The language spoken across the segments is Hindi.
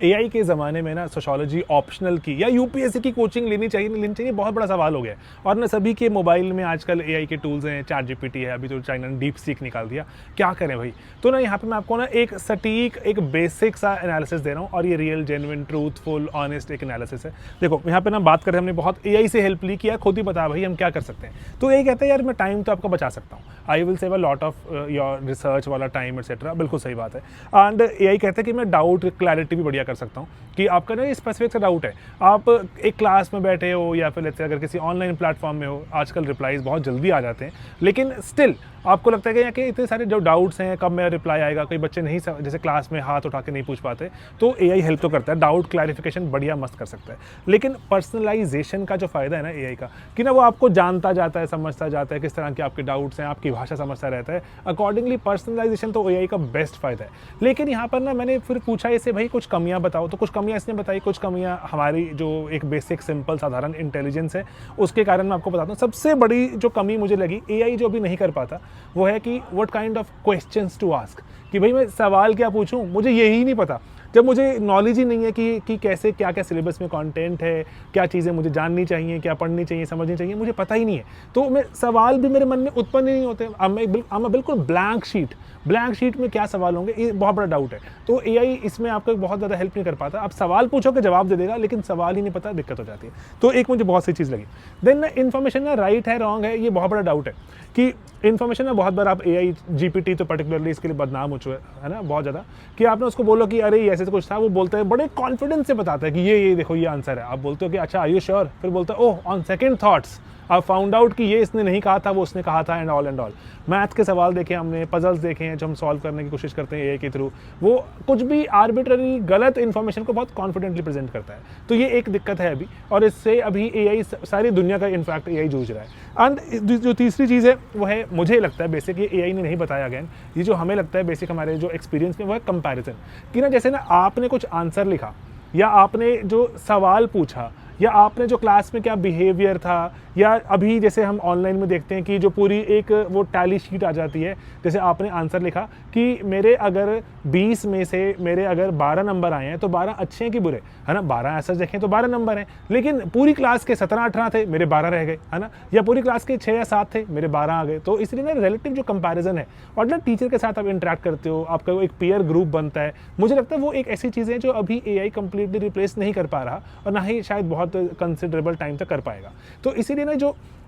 एआई के ज़माने में ना सोशियोलॉजी ऑप्शनल की या यूपीएससी की कोचिंग लेनी चाहिए नहीं लेनी चाहिए, बहुत बड़ा सवाल हो गया है। और ना सभी के मोबाइल में आजकल एआई के टूल्स हैं, चैट जीपीटी है, अभी तो चाइना ने डीप सीक निकाल दिया। क्या करें भाई? तो ना यहाँ पे मैं आपको ना एक सटीक एक बेसिक सा एनालिसिस दे रहा हूँ और ये रियल जेन्युइन ट्रूथफुल ऑनेस्ट एक एनालिसिस है। देखो यहाँ पे ना बात करें, हमने बहुत एआई से हेल्प ली कि यार खुद ही बता भाई हम क्या कर सकते हैं। तो यही कहते हैं यार मैं टाइम तो आपका बचा सकता हूँ, I will save a lot of your research वाला टाइम एटसेट्रा। बिल्कुल सही बात है। एंड एआई कहते हैं कि मैं डाउट क्लैरिटी भी बढ़िया कर सकता हूँ कि आपका ना स्पेसिफिक सा डाउट है, आप एक क्लास में बैठे हो या फिर लेते अगर किसी ऑनलाइन प्लेटफॉर्म में हो, आजकल रिप्लाईज बहुत जल्दी आ जाते हैं, लेकिन स्टिल आपको लगता है कि इतने सारे जो डाउट्स हैं कब मेरा रिप्लाई आएगा, कोई बच्चे नहीं जैसे क्लास में हाथ उठा के नहीं पूछ पाते, तो एआई हेल्प तो करता है, डाउट क्लैरिफिकेशन बढ़िया मस्त कर सकता है। लेकिन पर्सनलाइजेशन का जो फ़ायदा है ना एआई का, कि ना वो आपको जानता जाता है, समझता जाता है किस तरह के आपके डाउट्स हैं, आपकी भाषा समझता रहता है, अकॉर्डिंगली पर्सनलाइजेशन तो एआई का बेस्ट फ़ायदा है। लेकिन यहाँ पर ना मैंने फिर पूछा इससे भाई कुछ कमियाँ बताओ, तो कुछ कमियाँ इसने बताई, कुछ कमियाँ हमारी जो एक बेसिक सिंपल साधारण इंटेलिजेंस है उसके कारण मैं आपको बताता हूँ। सबसे बड़ी जो कमी मुझे लगी एआई जो भी नहीं कर पाता वो है कि what kind of questions to ask, कि भाई मैं सवाल क्या पूछूं, मुझे यही नहीं पता। जब मुझे नॉलेज ही नहीं है कि कैसे क्या क्या सिलेबस में कंटेंट है, क्या चीज़ें मुझे जाननी चाहिए, क्या पढ़नी चाहिए, समझनी चाहिए, मुझे पता ही नहीं है, तो मैं सवाल भी मेरे मन में उत्पन्न ही नहीं होते। अब मैं बिल्कुल ब्लैंक शीट में क्या सवाल होंगे, ये बहुत बड़ा डाउट है। तो एआई इसमें आपको बहुत ज़्यादा हेल्प नहीं कर पाता। आप सवाल पूछोगे जवाब दे देगा, लेकिन सवाल ही नहीं पता, दिक्कत हो जाती है। तो एक मुझे बहुत सी चीज़ लगी। देन ना इन्फॉर्मेशन ना राइट है रॉन्ग है, ये बहुत बड़ा डाउट है कि इन्फॉर्मेशन ना बहुत बार आप एआई जीपीटी तो पर्टिकुलरली इसके लिए बदनाम हो चुका है ना बहुत ज़्यादा, कि आपने उसको बोलो कि अरे ऐसे तो कुछ था, वो बोलता है बड़े कॉन्फिडेंस से बताता है कि ये देखो ये आंसर है। आप बोलते हो कि अच्छा आर यू श्योर, फिर बोलता है oh on second thoughts I found out कि ये इसने नहीं कहा था, वो उसने कहा था, एंड ऑल। मैथ के सवाल देखे हमने, पजल्स देखे हैं जो हम सॉल्व करने की कोशिश करते हैं एआई के थ्रू, वो कुछ भी आर्बिट्ररी गलत इन्फॉर्मेशन को बहुत कॉन्फिडेंटली प्रेजेंट करता है। तो ये एक दिक्कत है अभी, और इससे अभी एआई सारी दुनिया का इनफैक्ट एआई जूझ रहा है। एंड जो तीसरी चीज़ है वो है, मुझे लगता है बेसिक ये एआई ने नहीं बताया अगेन, ये जो हमें लगता है बेसिक हमारे जो एक्सपीरियंस में वो है कंपैरिजन, कि ना जैसे ना आपने कुछ आंसर लिखा या आपने जो सवाल पूछा या आपने जो क्लास में क्या बिहेवियर था, या अभी जैसे हम ऑनलाइन में देखते हैं कि जो पूरी एक वो टैली शीट आ जाती है, जैसे आपने आंसर लिखा कि मेरे अगर 20 में से मेरे अगर 12 नंबर आए हैं तो 12 अच्छे हैं कि बुरे, है ना, 12 ऐसा देखें तो 12 नंबर हैं, लेकिन पूरी क्लास के 17-18 थे, मेरे 12 रह गए, है ना, या पूरी क्लास के 6 या 7 थे, मेरे 12 आ गए। तो इसलिए ना रिलेटिव जो कंपैरिजन है, और ना टीचर के साथ आप इंटरेक्ट करते हो, आपका वो एक पीयर ग्रुप बनता है, मुझे लगता है वो एक ऐसी चीज़ है जो अभी एआई कंप्लीटली रिप्लेस नहीं कर पा रहा, और ना ही शायद बहुत कंसिडरेबल टाइम तक कर पाएगा। तो इसीलिए ना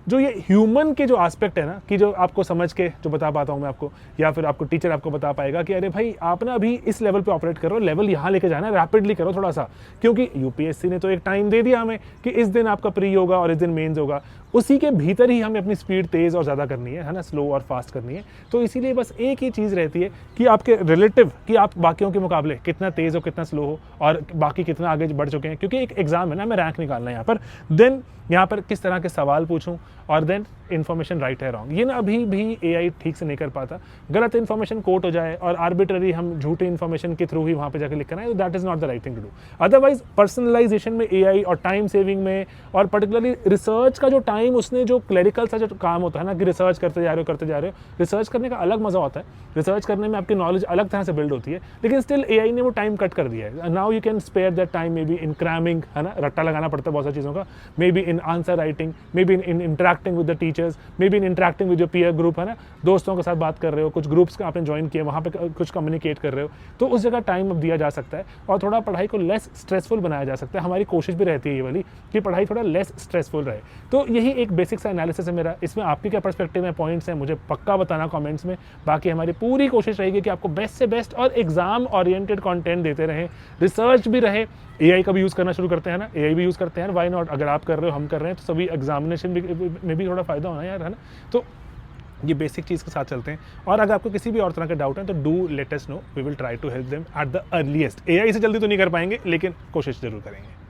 जो ये ह्यूमन के जो एस्पेक्ट है ना, कि जो आपको समझ के जो बता पाता हूँ मैं आपको, या फिर आपको टीचर आपको बता पाएगा कि अरे भाई आप ना अभी इस लेवल पे ऑपरेट करो, लेवल यहाँ लेके जाना, रैपिडली करो थोड़ा सा, क्योंकि यूपीएससी ने तो एक टाइम दे दिया हमें कि इस दिन आपका प्री होगा और इस दिन मेंस होगा, उसी के भीतर ही हमें अपनी स्पीड तेज़ और ज़्यादा करनी है ना, स्लो और फास्ट करनी है। तो इसीलिए बस एक ही चीज़ रहती है कि आपके रिलेटिव, कि आप बाकियों के मुकाबले कितना तेज़ हो, कितना स्लो हो, और बाकी कितना आगे बढ़ चुके हैं, क्योंकि एक एग्जाम है ना, हमें रैंक निकालना है यहाँ पर। देन यहाँ पर किस तरह के सवाल पूछूं, और देन इन्फॉर्मेशन राइट है रॉन्ग, ये ना अभी भी एआई ठीक से नहीं कर पाता। गलत इन्फॉर्मेशन कोट हो जाए और आर्बिट्ररी हम झूठे इन्फॉर्मेशन के थ्रू ही वहाँ पे जाकर लिख करना है, तो that is not the right thing to do. Otherwise personalisation में एआई और टाइम सेविंग में, और पर्टिकुलरली रिसर्च का जो टाइम, उसने जो क्लरिकल सा जो काम होता है ना, कि रिसर्च करते जा रहे हो, रिसर्च करने का अलग मजा होता है, रिसर्च करने में आपकी नॉलेज अलग तरह से बिल्ड होती है, लेकिन स्टिल एआई ने वो टाइम कट कर दिया है। Now you can spare that time maybe in cramming, है ना, रट्टा लगाना पड़ता है बहुत सारी चीज़ों का, may be in answer writing, may be in interacting with the teachers, may be in interacting with your peer group, है ना, दोस्तों के साथ बात कर रहे हो, कुछ ग्रुप्स का आपने ज्वाइन किया, वहाँ पे कुछ कम्युनिकेट कर रहे हो, तो उस जगह टाइम अब दिया जा सकता है, और थोड़ा पढ़ाई को लेस स्ट्रेसफुल बनाया जा सकता है। हमारी कोशिश भी रहती है ये वाली कि पढ़ाई थोड़ा लेस स्ट्रेसफुल रहे। तो यही एक बेसिक सा एनालिसिस है मेरा। इसमें आपके क्या पर्सपेक्टिव है, पॉइंट्स हैं, मुझे पक्का बताना कमेंट्स में। बाकी हमारी पूरी कोशिश रहेगी कि आपको बेस्ट से बेस्ट और एग्जाम ओरिएंटेड कंटेंट देते रहें, रिसर्च भी रहे। एआई का भी यूज़ करना शुरू करते हैं ना, एआई भी यूज़ करते हैं, व्हाई नॉट, अगर आप कर रहे हो, हम कर रहे हैं, तो सभी एग्जामिनेशन में भी थोड़ा फ़ायदा होना यार, है ना। तो ये बेसिक चीज़ के साथ चलते हैं, और अगर आपको किसी भी और तरह का डाउट है तो do let us know, we will try to help them at the earliest. AI से जल्दी तो नहीं कर पाएंगे, लेकिन कोशिश ज़रूर करेंगे।